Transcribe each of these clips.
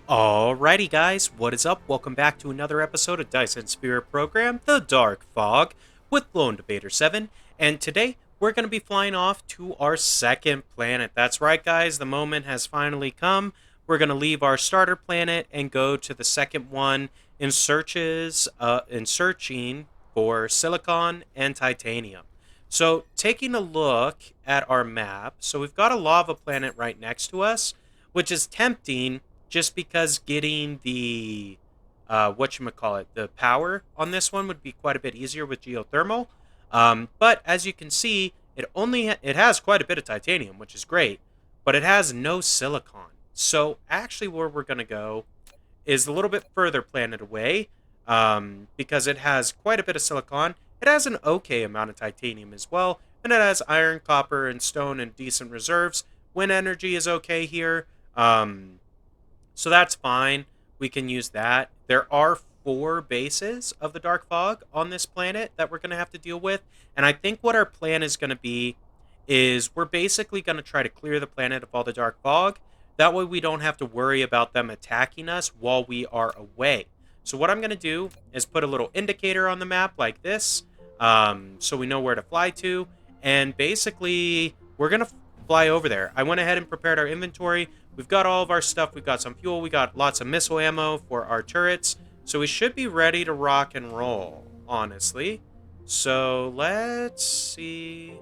Alrighty, guys, what is up? Welcome back to another episode of Dyson Sphere Program, The Dark Fog, with Lone Debater 7. And today, we're going to be flying off to our second planet. That's right, guys, the moment has finally come. We're going to leave our starter planet and go to the second one in searching for silicon and titanium. So, taking a look at our map, so we've got a lava planet right next to us, which is tempting just because getting the the power on this one would be quite a bit easier with geothermal. But as you can see, it has quite a bit of titanium, which is great, but it has no silicon. So actually, where we're gonna go is a little bit further planet away, because it has quite a bit of silicon. It has an okay amount of titanium as well, and it has iron, copper, and stone in decent reserves. Wind energy is okay here. So that's fine. We can use that. There are 4 bases of the Dark Fog on this planet that we're going to have to deal with. And I think what our plan is going to be is we're basically going to try to clear the planet of all the Dark Fog. That way we don't have to worry about them attacking us while we are away. So what I'm going to do is put a little indicator on the map like this, so we know where to fly to. And basically, we're going to fly over there. I went ahead and prepared our inventory. We've got all of our stuff. We've got some fuel. We got lots of missile ammo for our turrets. So we should be ready to rock and roll, honestly. So let's see.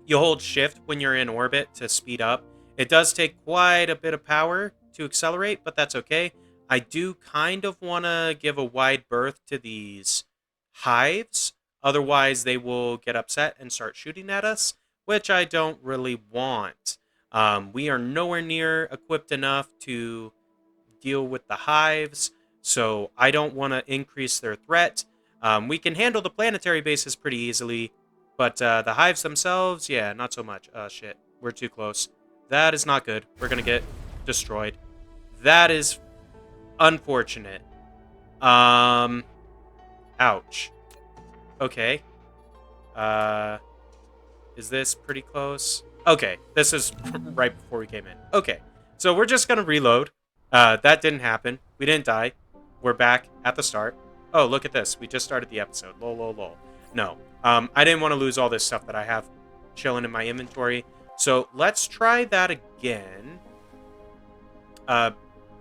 You hold shift when you're in orbit to speed up. It does take quite a bit of power to accelerate, but that's okay. I do kind of want to give a wide berth to these hives. Otherwise, they will get upset and start shooting at us, which I don't really want. We are nowhere near equipped enough to deal with the hives, so I don't want to increase their threat. We can handle the planetary bases pretty easily, but the hives themselves, yeah, not so much. Shit, we're too close. That is not good. We're going to get destroyed. That is unfortunate. Ouch. Okay. Uh, is this pretty close? Okay, this is right before we came in. Okay, so we're just going to reload. That didn't happen. We didn't die. We're back at the start. Oh, look at this. We just started the episode. Lol, lol, lol. No, I didn't want to lose all this stuff that I have chilling in my inventory. So let's try that again.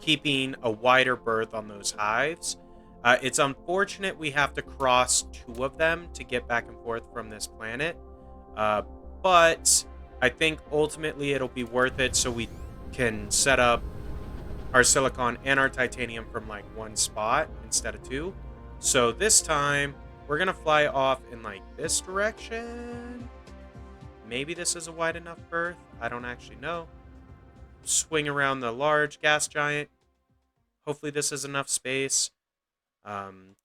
Keeping a wider berth on those hives. It's unfortunate we have to cross 2 of them to get back and forth from this planet. But I think ultimately it'll be worth it so we can set up our silicon and our titanium from like 1 spot instead of 2. So this time we're going to fly off in like this direction. Maybe this is a wide enough berth. I don't actually know. Swing around the large gas giant. Hopefully this is enough space.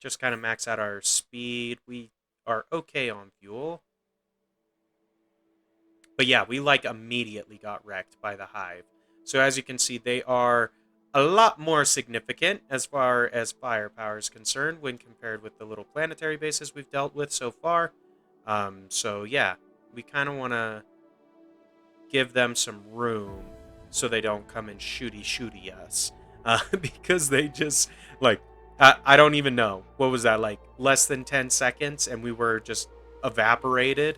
Just kind of max out our speed. We are okay on fuel. But yeah, we like immediately got wrecked by the hive. So as you can see, they are a lot more significant as far as firepower is concerned when compared with the little planetary bases we've dealt with so far. So yeah, we kind of want to give them some room so they don't come and shooty us. Because they just, like, I don't even know. What was that, like, less than 10 seconds, and we were just evaporated.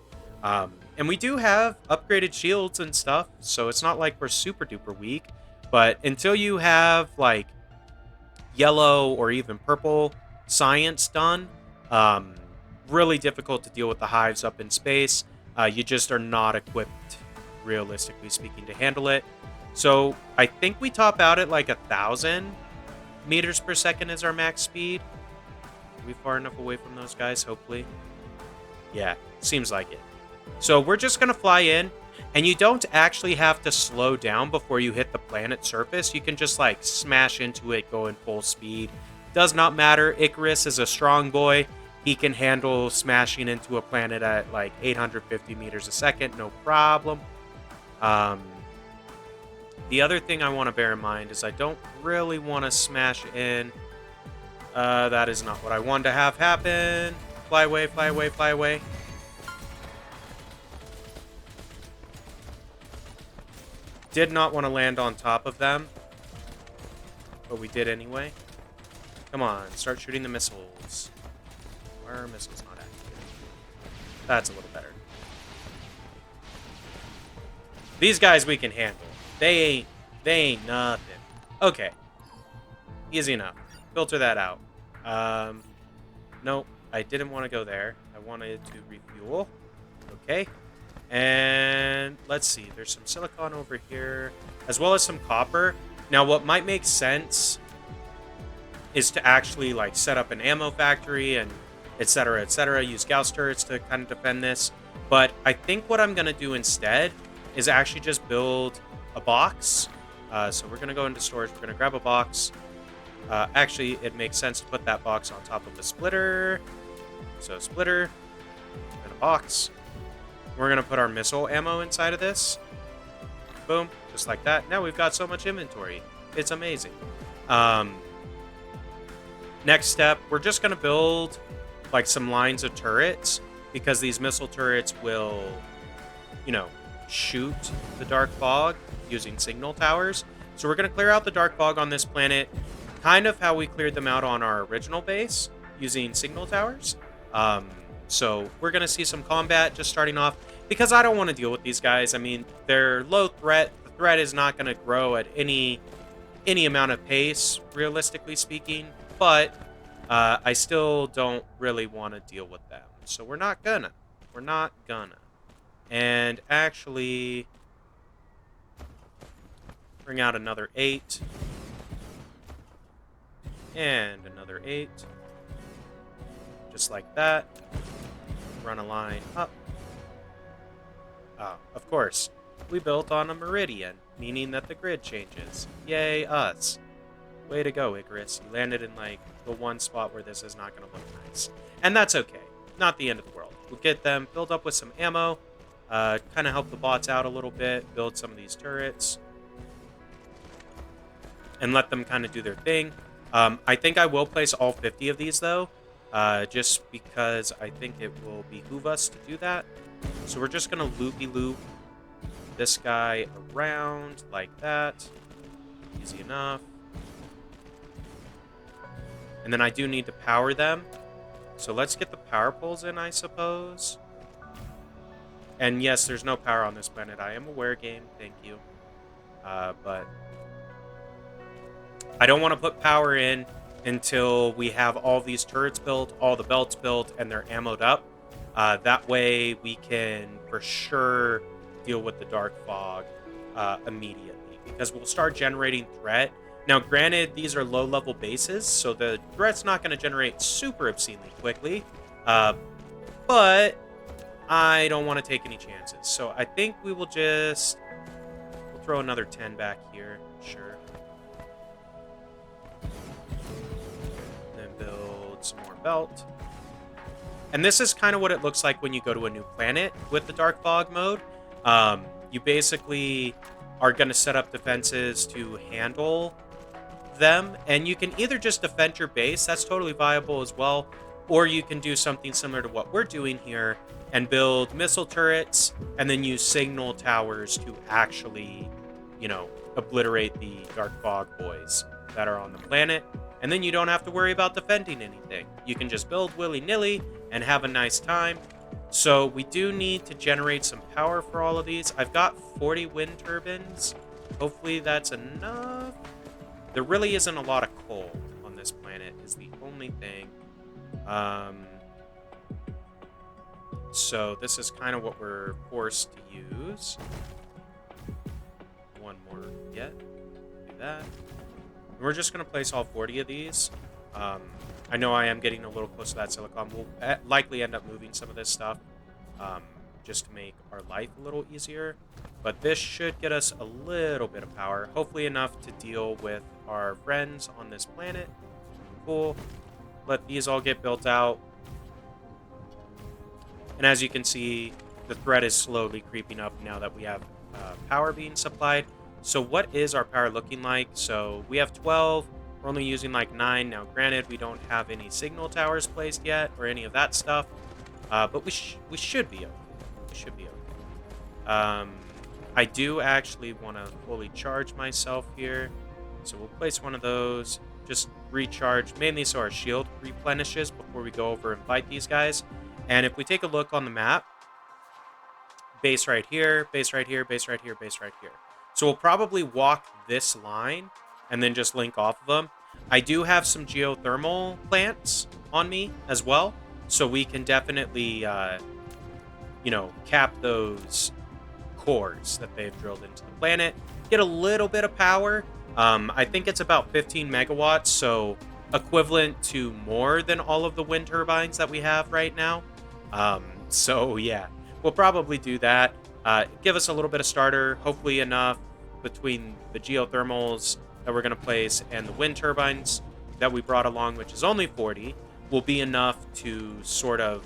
And we do have upgraded shields and stuff, so it's not like we're super duper weak. But until you have, like, yellow or even purple science done, really difficult to deal with the hives up in space. You just are not equipped, realistically speaking, to handle it. So I think we top out at like 1,000 meters per second is our max speed. Are we far enough away from those guys, hopefully? Yeah, seems like it. So we're just going to fly in, and you don't actually have to slow down before you hit the planet surface. You can just like smash into it, go in full speed. Does not matter. Icarus is a strong boy. He can handle smashing into a planet at like 850 meters a second, no problem. The other thing I want to bear in mind is I don't really want to smash in. That is not what I wanted to have happen. Fly away, fly away, fly away. Did not want to land on top of them. but we did anyway. Come on, start shooting the missiles. Why are missiles not activated? That's a little better. These guys we can handle. They ain't nothing. Okay. Easy enough. Filter that out. Nope. I didn't want to go there. I wanted to refuel. Okay. And let's see. There's some silicon over here, as well as some copper. Now, what might make sense is to actually like set up an ammo factory and etc. etc. Use Gauss turrets to kind of defend this. But I think what I'm going to do instead is actually just build a box. So we're going to go into storage. We're going to grab a box. Actually, it makes sense to put that box on top of the splitter. So splitter and a box. We're going to put our missile ammo inside of this. Boom. Just like that. Now we've got so much inventory. It's amazing. Next step, we're just going to build like some lines of turrets, because these missile turrets will, you know, shoot the dark fog using signal towers. So we're going to clear out the dark fog on this planet, kind of how we cleared them out on our original base using signal towers. So we're going to see some combat just starting off, because I don't want to deal with these guys. I mean, they're low threat. The threat is not going to grow at any amount of pace, realistically speaking, but I still don't really want to deal with them. So we're not gonna. And actually, bring out another 8. And another 8. Just like that. Run a line up. Of course, we built on a meridian, meaning that the grid changes. Yay, us. Way to go, Icarus. You landed in, like, the one spot where this is not going to look nice. And that's okay. Not the end of the world. We'll get them filled up with some ammo. Kind of help the bots out a little bit. Build some of these turrets. And let them kind of do their thing. I think I will place all 50 of these, though. Just because I think it will behoove us to do that. So we're just going to loopy-loop this guy around like that. Easy enough. And then I do need to power them. So let's get the power poles in, I suppose. And yes, there's no power on this planet. I am aware, game. Thank you. But I don't want to put power in until we have all these turrets built, all the belts built, and they're ammoed up. That way we can for sure deal with the dark fog immediately, because we'll start generating threat. Now, granted, these are low-level bases, so the threat's not going to generate super obscenely quickly, but I don't want to take any chances. So I think we will just... we'll throw another 10 back here, sure. Then build some more belt. And this is kind of what it looks like when you go to a new planet with the dark fog mode. You basically are going to set up defenses to handle them, and you can either just defend your base, that's totally viable as well, or you can do something similar to what we're doing here and build missile turrets and then use signal towers to actually, you know, obliterate the dark fog boys that are on the planet. And then you don't have to worry about defending anything. You can just build willy-nilly and have a nice time. So we do need to generate some power for all of these. I've got 40 wind turbines. Hopefully that's enough. There really isn't a lot of coal on this planet, is the only thing. So this is kind of what we're forced to use. One more yet. Do that. And we're just going to place all 40 of these. I know I am getting a little close to that silicon. We'll likely end up moving some of this stuff just to make our life a little easier. But this should get us a little bit of power. Hopefully enough to deal with our friends on this planet. Cool. Let these all get built out. And as you can see, the threat is slowly creeping up now that we have power being supplied. So what is our power looking like? So we have 12. We're only using like 9. Now, granted, we don't have any signal towers placed yet or any of that stuff. But we should be okay. We should be okay. I do actually want to fully charge myself here. So we'll place one of those, just recharge, mainly so our shield replenishes before we go over and fight these guys. And if we take a look on the map, base right here, base right here, base right here, base right here. So we'll probably walk this line and then just link off of them. I do have some geothermal plants on me as well, so we can definitely, cap those cores that they've drilled into the planet, get a little bit of power. I think it's about 15 megawatts, so equivalent to more than all of the wind turbines that we have right now. So yeah, we'll probably do that. Give us a little bit of starter, hopefully enough between the geothermals that we're going to place and the wind turbines that we brought along, which is only 40, will be enough to sort of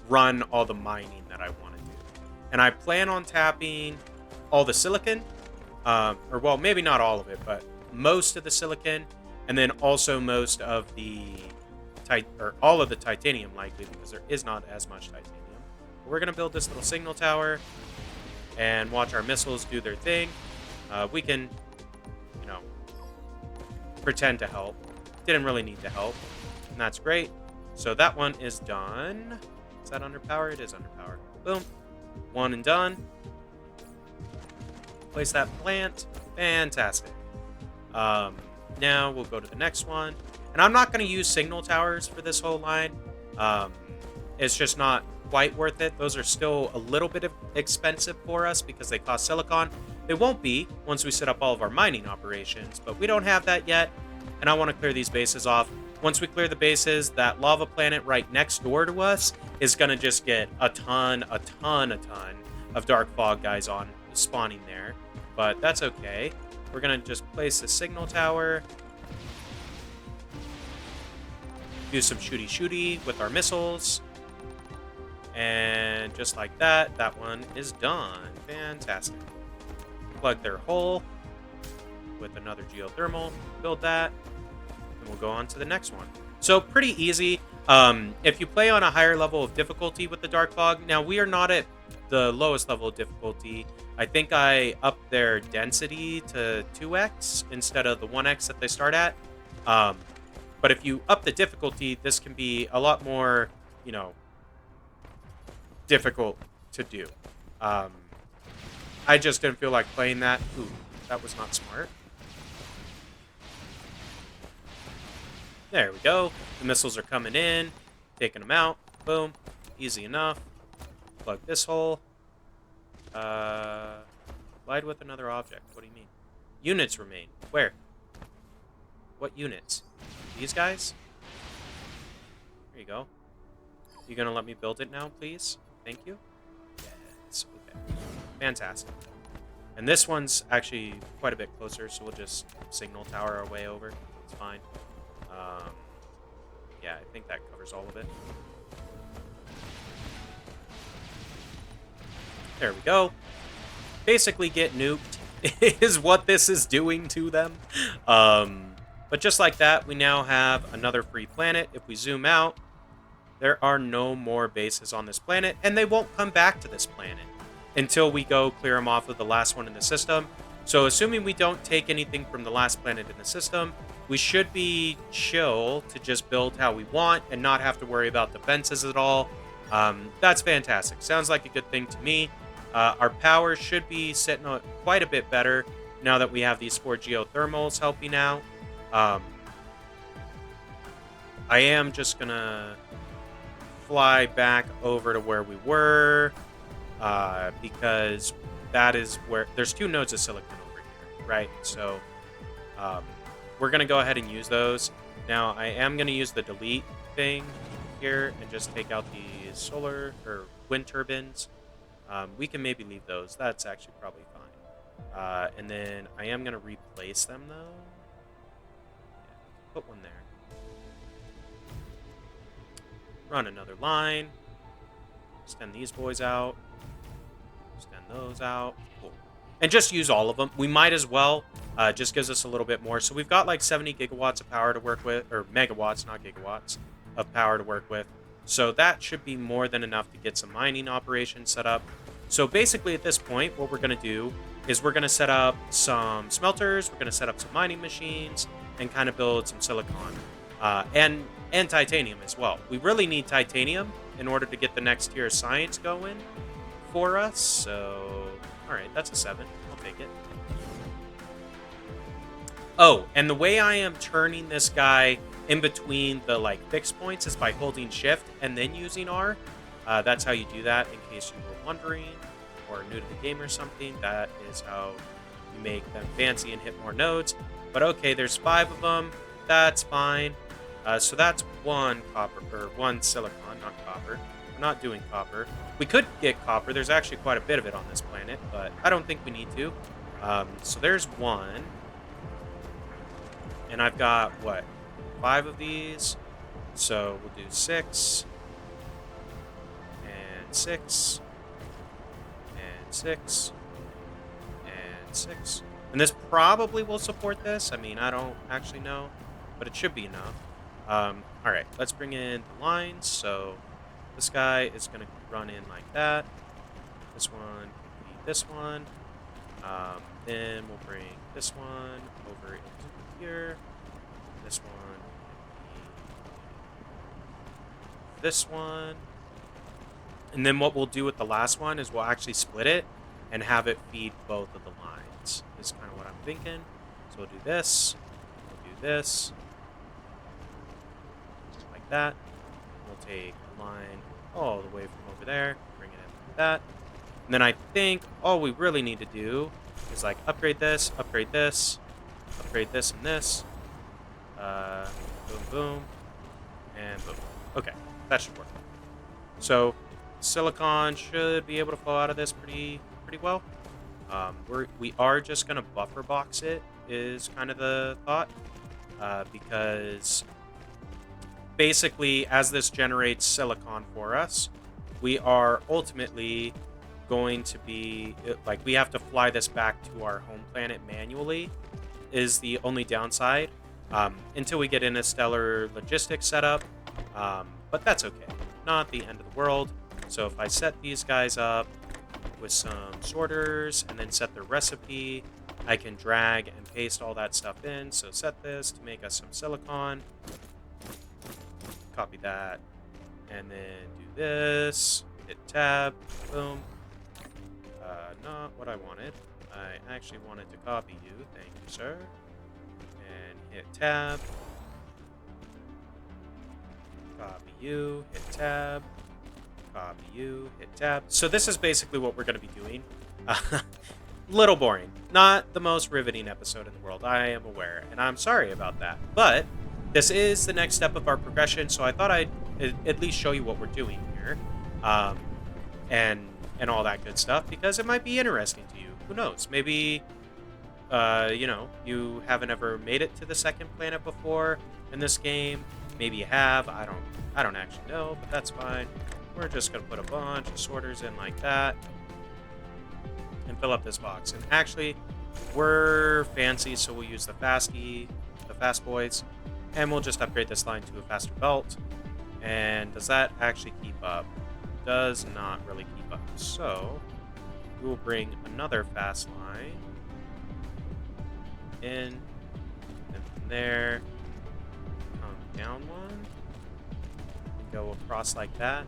run all the mining that I want to do. And I plan on tapping all the silicon, or well, maybe not all of it, but most of the silicon, and then also most of the all of the titanium, likely, because there is not as much titanium. But we're gonna build this little signal tower and watch our missiles do their thing. We can, pretend to help. Didn't really need to help, and that's great. So that one is done. Is that under power? It is under power. Boom. One and done. Place that plant. Fantastic. Now we'll go to the next one. And I'm not going to use signal towers for this whole line. It's just not quite worth it. Those are still a little bit expensive for us because they cost silicon. They won't be once we set up all of our mining operations, but we don't have that yet. And I want to clear these bases off. Once we clear the bases, that lava planet right next door to us is going to just get a ton of dark fog guys on spawning there. But that's okay. We're going to just place the signal tower. Do some shooty with our missiles. And just like that, that one is done. Fantastic. Plug their hole with another geothermal. Build that. And we'll go on to the next one. So pretty easy. If you play on a higher level of difficulty with the Dark Fog, now we are not at the lowest level of difficulty. I think I upped their density to 2x instead of the 1x that they start at. But if you up the difficulty, this can be a lot more, difficult to do. I just didn't feel like playing that. Ooh, that was not smart. There we go. The missiles are coming in, taking them out. Boom. Easy enough. Plug this hole. Collide with another object. What do you mean? Units remain. Where? What units? These guys? There you go. You gonna let me build it now, please? Thank you. Yes. Okay. Fantastic. And this one's actually quite a bit closer, so we'll just signal tower our way over. It's fine. Yeah, I think that covers all of it. There we go. Basically get nuked is what this is doing to them. But just like that, we now have another free planet. If we zoom out, there are no more bases on this planet, and they won't come back to this planet until we go clear them off of the last one in the system. So assuming we don't take anything from the last planet in the system, we should be chill to just build how we want and not have to worry about defenses at all. That's fantastic. Sounds like a good thing to me. Our power should be sitting quite a bit better now that we have these 4 geothermals helping out. I am just going to fly back over to where we were because that is where there's 2 nodes of silicon over here, right? So we're going to go ahead and use those. Now, I am going to use the delete thing here and just take out the solar or wind turbines. We can maybe leave those. That's actually probably fine. And then I am going to replace them, though. Yeah, put one there. Run another line. Extend these boys out. Extend those out. Cool. And just use all of them. We might as well. Just gives us a little bit more. So we've got like 70 gigawatts of power to work with. Or megawatts, not gigawatts, of power to work with. So that should be more than enough to get some mining operations set up. So basically at this point, what we're going to do is we're going to set up some smelters, we're going to set up some mining machines, and kind of build some silicon and titanium as well. We really need titanium in order to get the next tier of science going for us. So, all right, that's a 7. I'll take it. Oh, and the way I am turning this guy in between the like fixed points is by holding shift and then using R. That's how you do that, in case you were wondering or new to the game or something. That is how you make them fancy and hit more nodes. But okay, there's 5 of them. That's fine. So that's 1 copper, or 1 silicon, not copper. We're not doing copper. We could get copper. There's actually quite a bit of it on this planet, but I don't think we need to. So there's 1. And I've got, what, 5 of these? So we'll do 6. And 6. And 6. And 6. And this probably will support this. I mean, I don't actually know, but it should be enough. All right, let's bring in the lines. So this guy is going to run in like that. This one can be this one. Then we'll bring this one over into here. This one can be this one. And then what we'll do with the last one is we'll actually split it and have it feed both of the lines. Is kind of what I'm thinking. So we'll do this. We'll do this. Like that. We'll take a line all the way from over there. Bring it in like that. And then I think all we really need to do is like upgrade this, upgrade this, upgrade this and this. Boom, boom, and boom. Okay, that should work. So silicon should be able to flow out of this pretty well. We are just gonna buffer box it is kind of the thought, because basically as this generates silicon for us, we are ultimately going to be like, we have to fly this back to our home planet manually is the only downside, until we get in a stellar logistics setup, but that's okay, not the end of the world. So if I set these guys up with some sorters and then set their recipe, I can drag and paste all that stuff in. So set this to make us some silicon, copy that, and then do this, hit tab, boom. Not what I wanted. I actually wanted to copy you, thank you, sir. And hit tab, copy you, hit tab, copy you, hit tab. So this is basically what we're going to be doing. Little boring. Not the most riveting episode in the world, I am aware, and I'm sorry about that. But this is the next step of our progression, so I thought I'd at least show you what we're doing here. And all that good stuff, because it might be interesting to you. Who knows? Maybe, you know, you haven't ever made it to the second planet before in this game. Maybe you have. I don't actually know, but that's fine. We're just gonna put a bunch of sorters in like that and fill up this box. And actually, we're fancy, so we'll use the fast boys, and we'll just upgrade this line to a faster belt. And does that actually keep up? Does not really keep up. So we will bring another fast line in, and from there come down one and go across like that.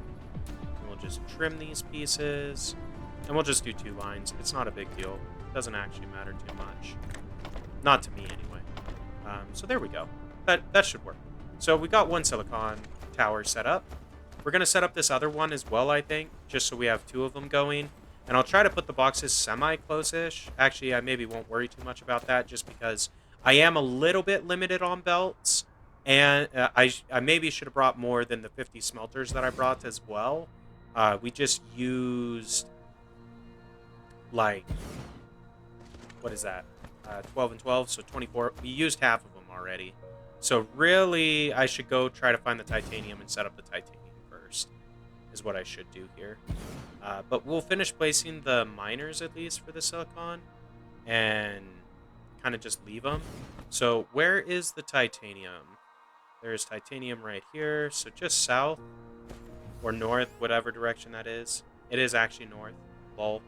And we'll just trim these pieces, and we'll just do 2 lines. It's not a big deal. It doesn't actually matter too much, not to me anyway. So there we go. That should work. So we got 1 silicon tower set up. We're going to set up this other one as well, I think, just so we have 2 of them going. And I'll try to put the boxes semi-close-ish. Actually, I maybe won't worry too much about that, just because I am a little bit limited on belts. And I maybe should have brought more than the 50 smelters that I brought as well. We just used, like, what is that? 12 and 12, so 24. We used half of them already. So really, I should go try to find the titanium and set up the titanium first, is what I should do here. But we'll finish placing the miners at least for the silicon and kind of just leave them. So where is the titanium? There's titanium right here. So just south or north, whatever direction that is. It is actually north. Lol.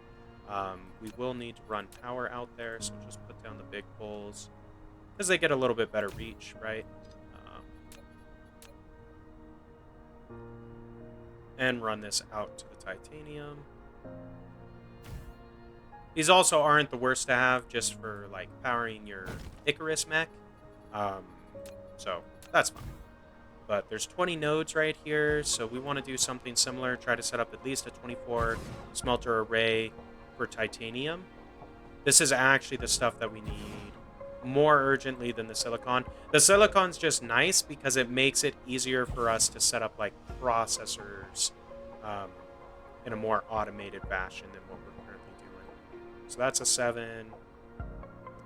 We will need to run power out there, so just put down the big poles because they get a little bit better reach, right? And run this out to the titanium. These also aren't the worst to have just for like powering your Icarus mech. So that's fine. But there's 20 nodes right here, so we want to do something similar. Try to set up at least a 24 smelter array for titanium. This is actually the stuff that we need more urgently than the silicon. The silicon's just nice because it makes it easier for us to set up like processors in a more automated fashion than what we're currently doing. So that's a 7.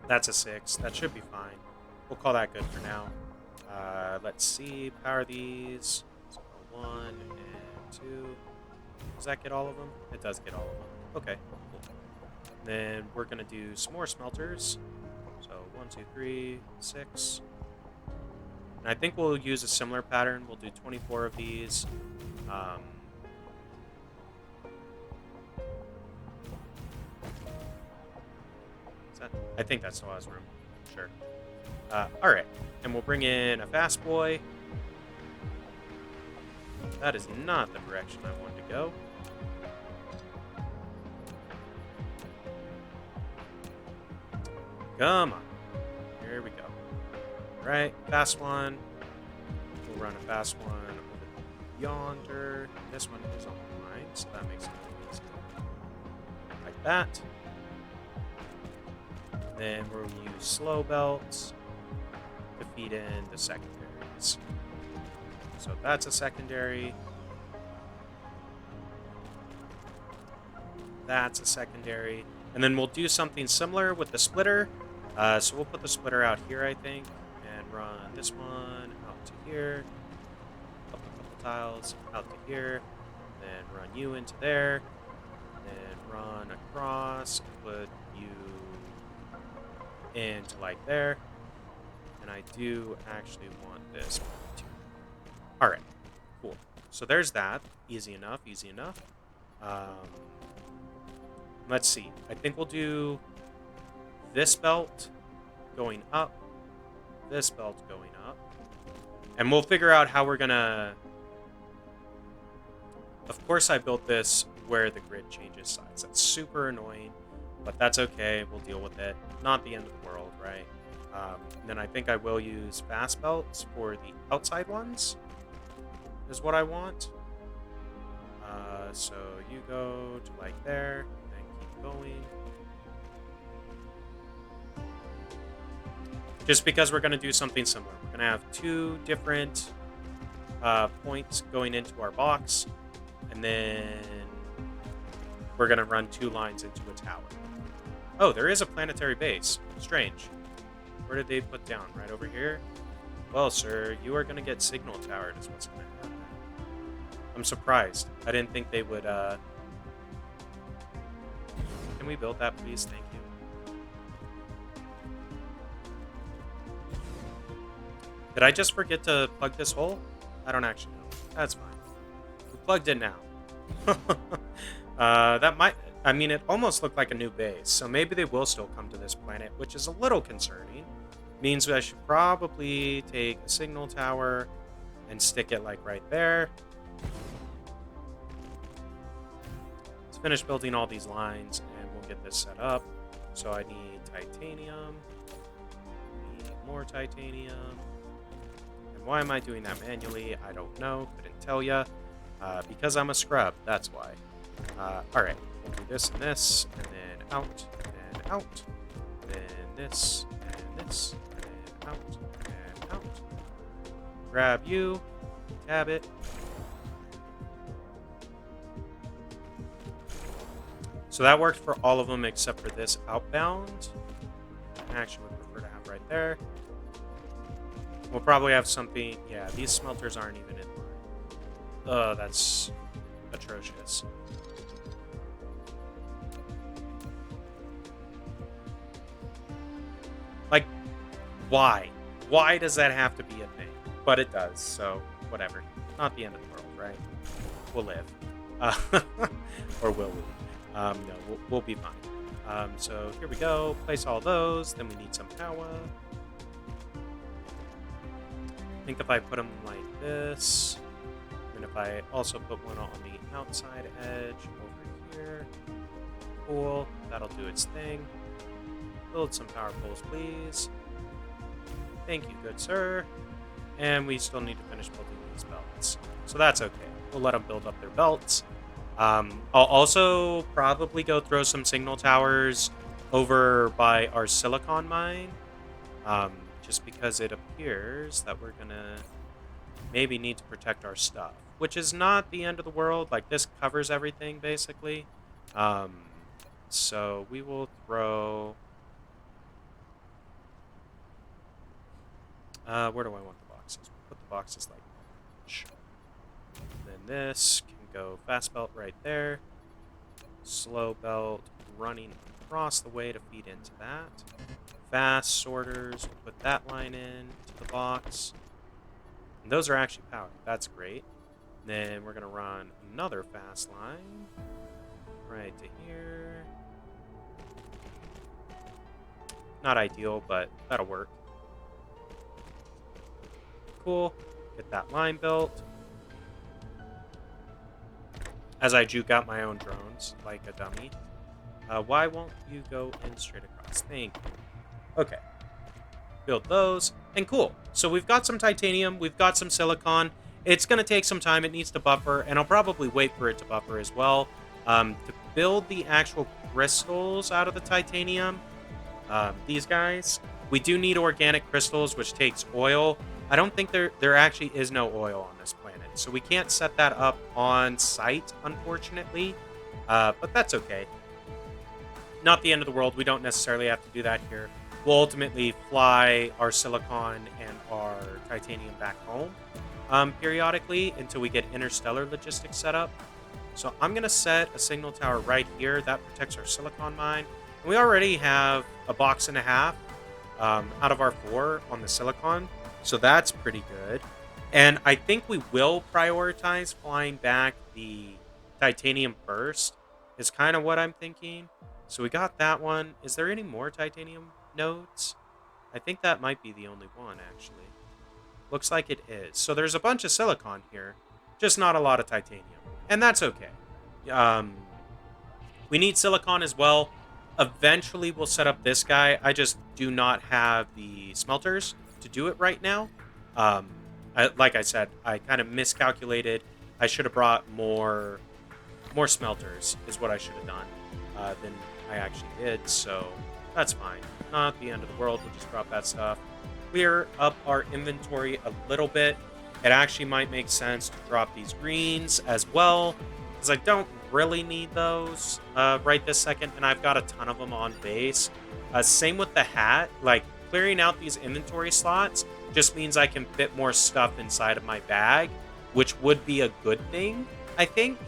That's a 6. That should be fine. We'll call that good for now. Let's see. Power these. So 1 and 2. Does that get all of them? It does get all of them. Okay, cool. Then we're going to do some more smelters. So 1, 2, 3, 6. And I think we'll use a similar pattern. We'll do 24 of these. I think that still has room. Sure. Alright. And we'll bring in a fast boy. That is not the direction I wanted to go. Come on. Here we go. Alright, fast one. We'll run a fast one over yonder. This one is on the line, so that makes it easy. Like that. Then we'll use slow belts to feed in the secondaries. So that's a secondary. That's a secondary. And then we'll do something similar with the splitter. So we'll put the splitter out here, I think, and run this one out to here. Up a couple tiles out to here. Then run you into there. Then run across and put you into like there. And I do actually want this one too. Alright, cool. So there's that. Easy enough, easy enough. Let's see. I think we'll do this belt going up, this belt going up, and we'll figure out how we're gonna... Of course I built this where the grid changes sides. That's super annoying, but that's okay. We'll deal with it. Not the end of the world, right? And then I think I will use fast belts for the outside ones, is what I want. So you go to like there, then keep going. Just because we're going to do something similar. We're going to have 2 different points going into our box, and then we're going to run 2 lines into a tower. Oh, there is a planetary base. Strange. Where did they put down? Right over here? Well, sir, you are going to get signal towered is what's going to happen. I'm surprised. I didn't think they would, Can we build that, please? Thank you. Did I just forget to plug this hole? I don't actually know. That's fine. We plugged it now. That might... I mean, it almost looked like a new base, so maybe they will still come to this planet, which is a little concerning. Means I should probably take a signal tower and stick it, like, right there. Let's finish building all these lines, and we'll get this set up. So I need titanium. Need more titanium. And why am I doing that manually? I don't know. Couldn't tell ya. Because I'm a scrub. That's why. Alright. We'll do this and this, and then out, and out. Then this, and this, and out, and out. Grab you. Tab it. So that worked for all of them except for this outbound. I actually would prefer to have right there. We'll probably have something... Yeah, these smelters aren't even in line. Oh, that's atrocious. Like, why? Why does that have to be a thing? But it does, so whatever. Not the end of the world, right? We'll live. Or will we? No, we'll be fine. So here we go. Place all those. Then we need some power. I think if I put them like this, and if I also put one on the outside edge over here, cool. That'll do its thing. Build some power poles, please. Thank you, good sir. And we still need to finish building these belts. So that's okay. We'll let them build up their belts. I'll also probably go throw some signal towers over by our silicon mine. Just because it appears that we're going to maybe need to protect our stuff. Which is not the end of the world. Like, this covers everything, basically. So we will throw... where do I want the boxes? We'll put the boxes like that. Then this can go fast belt right there. Slow belt running across the way to feed into that. Fast sorters, we'll put that line in to the box. And those are actually powered. That's great. Then we're going to run another fast line right to here. Not ideal, but that'll work. Cool. Get that line built. As I juke out my own drones like a dummy. Why won't you go in straight across? Thank you. Okay. Build those. And cool. So we've got some titanium. We've got some silicon. It's going to take some time. It needs to buffer. And I'll probably wait for it to buffer as well. To build the actual crystals out of the titanium, these guys, we do need organic crystals, which takes oil. I don't think there actually is no oil on this planet. So we can't set that up on site, unfortunately. But that's okay. Not the end of the world. We don't necessarily have to do that here. We'll ultimately fly our silicon and our titanium back home periodically until we get interstellar logistics set up. So I'm going to set a signal tower right here. That protects our silicon mine. And we already have a box and a half out of our 4 on the silicon. So that's pretty good. And I think we will prioritize flying back the titanium first, is kind of what I'm thinking. So we got that one. Is there any more titanium nodes? I think that might be the only one, actually. Looks like it is. So there's a bunch of silicon here, just not a lot of titanium. And that's okay. We need silicon as well. Eventually, we'll set up this guy. I just do not have the smelters to do it right now. Like I said, I kind of miscalculated. I should have brought more smelters, is what I should have done, than I actually did. So that's fine. Not the end of the world. We'll just drop that stuff. Clear up our inventory a little bit. It actually might make sense to drop these greens as well, because I don't really need those right this second, and I've got a ton of them on base. Same with the hat. Like, clearing out these inventory slots just means I can fit more stuff inside of my bag, which would be a good thing, I think,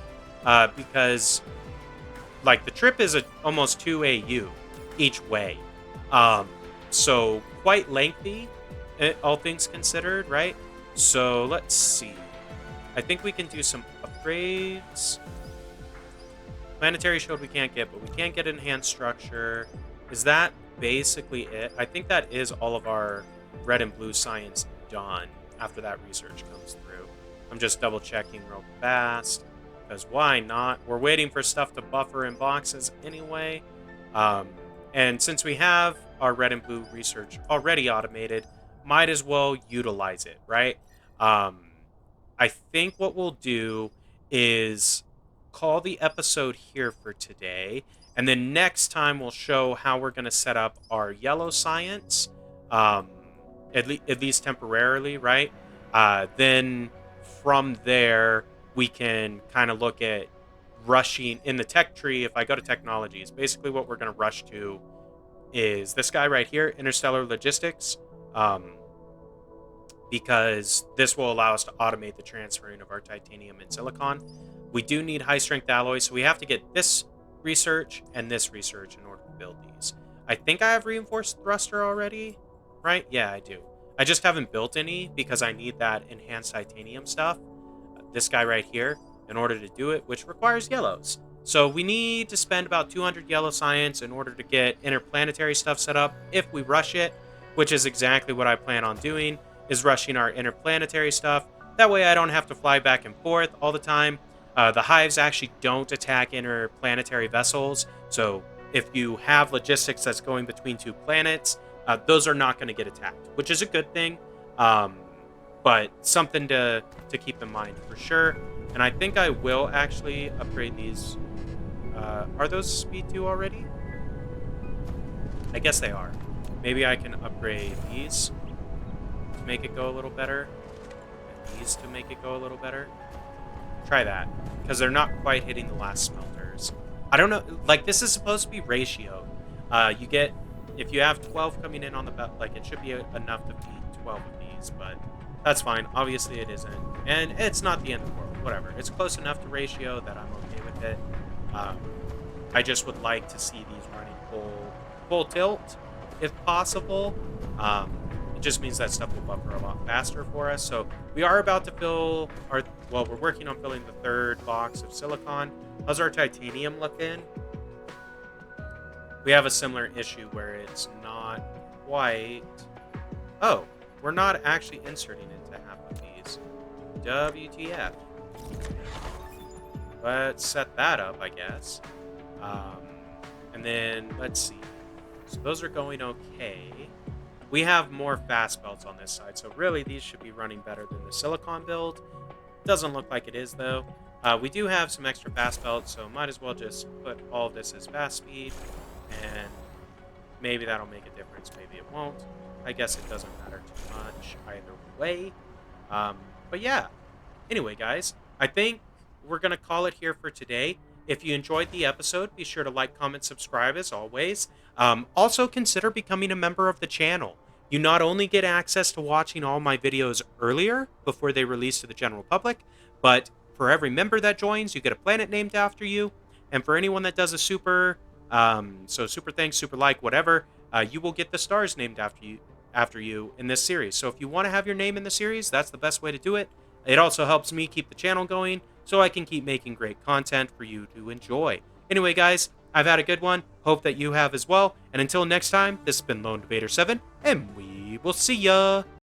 because, like, the trip is almost 2 AU each way. So quite lengthy, all things considered, right? So let's see. I think we can do some upgrades. Planetary shield we can't get, but we can't get enhanced structure. Is that basically it? I think that is all of our red and blue science done after that research comes through. I'm just double checking real fast, because why not? We're waiting for stuff to buffer in boxes anyway. And since we have our red and blue research already automated, might as well utilize it, right? I think what we'll do is call the episode here for today, and then next time we'll show how we're going to set up our yellow science, at least temporarily, right? Then from there, we can kind of look at rushing in the tech tree. If I go to technologies, basically what we're going to rush to is this guy right here, interstellar logistics, because this will allow us to automate the transferring of our titanium and silicon. We do need high strength alloys, so we have to get this research and this research in order to build these. I think I have reinforced thruster already, right? Yeah, I do. I just haven't built any because I need that enhanced titanium stuff, this guy right here, in order to do it, which requires yellows. So we need to spend about 200 yellow science in order to get interplanetary stuff set up if we rush it, which is exactly what I plan on doing, is rushing our interplanetary stuff. That way I don't have to fly back and forth all the time. The hives actually don't attack interplanetary vessels, so if you have logistics that's going between two planets, those are not going to get attacked, which is a good thing, but something to keep in mind for sure. And I think I will actually upgrade these. Are those speed 2 already? I guess they are. Maybe I can upgrade these to make it go a little better, and these to make it go a little better. Try that, because they're not quite hitting the last smelters. I don't know, like, this is supposed to be ratio. You get, if you have 12 coming in on the belt, like, it should be enough to feed 12 of these, but that's fine. Obviously it isn't, and it's not the end of the world. Whatever, it's close enough to ratio that I'm okay with it. I just would like to see these running full tilt, if possible. It just means that stuff will buffer a lot faster for us. So we are about to fill our, well, we're working on filling the third box of silicon. How's our titanium looking? We have a similar issue where it's not quite... Oh, we're not actually inserting into half of these. WTF. Let's set that up, I guess. And then, let's see. So those are going okay. We have more fast belts on this side, so really these should be running better than the silicon build. Doesn't look like it is, though. We do have some extra fast belts, so might as well just put all of this as fast speed, and maybe that'll make a difference, maybe it won't. I guess it doesn't matter too much either way. But yeah. Anyway, guys, I think we're going to call it here for today. If you enjoyed the episode, be sure to like, comment, subscribe as always. Also, consider becoming a member of the channel. You not only get access to watching all my videos earlier, before they release to the general public, but for every member that joins, you get a planet named after you. And for anyone that does a super, so super thanks, super like, whatever, you will get the stars named after you in this series. So if you want to have your name in the series, that's the best way to do it. It also helps me keep the channel going, so I can keep making great content for you to enjoy. Anyway, guys, I've had a good one. Hope that you have as well. And until next time, this has been Lone Debater 7, and we will see ya!